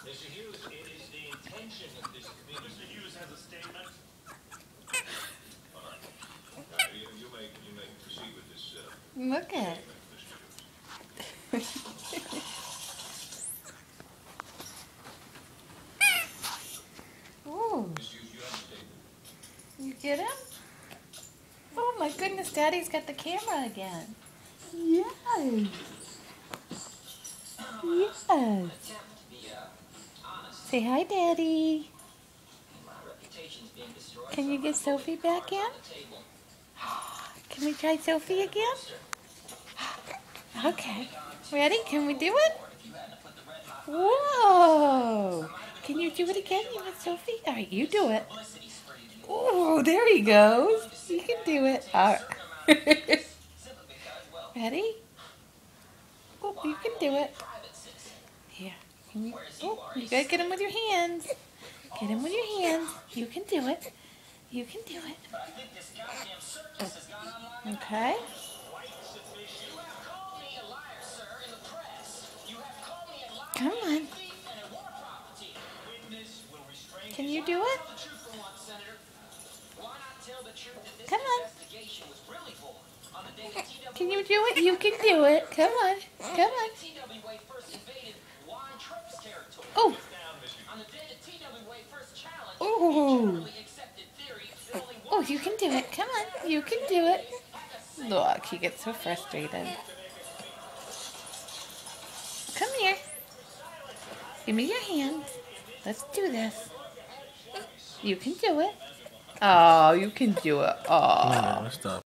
Mr. Hughes, it is the intention of this committee. Mr. Hughes has a statement. All right. You may proceed with this. Look at. Ooh. You get him? Oh my goodness, Daddy's got the camera again. Yes. Yes. Say hi, Daddy. Can you get Sophie back in? Can we try Sophie again? Okay. Ready? Can we do it? Whoa! Can you do it again, you and Sophie? All right, you do it. Oh, there he goes. You can do it. All right. Ready? Oh, you can do it. Here. Oh, you gotta get him with your hands. Get him with your hands. You can do it. You can do it. Okay. Come on. Can you do it? Come on. Can you do it? You can do it. Come on. Come on. Oh. Oh. Oh, you can do it. Come on. You can do it. Look, he gets so frustrated. Come here. Give me your hand. Let's do this. You can do it. Oh, you can do it. Oh. Stop.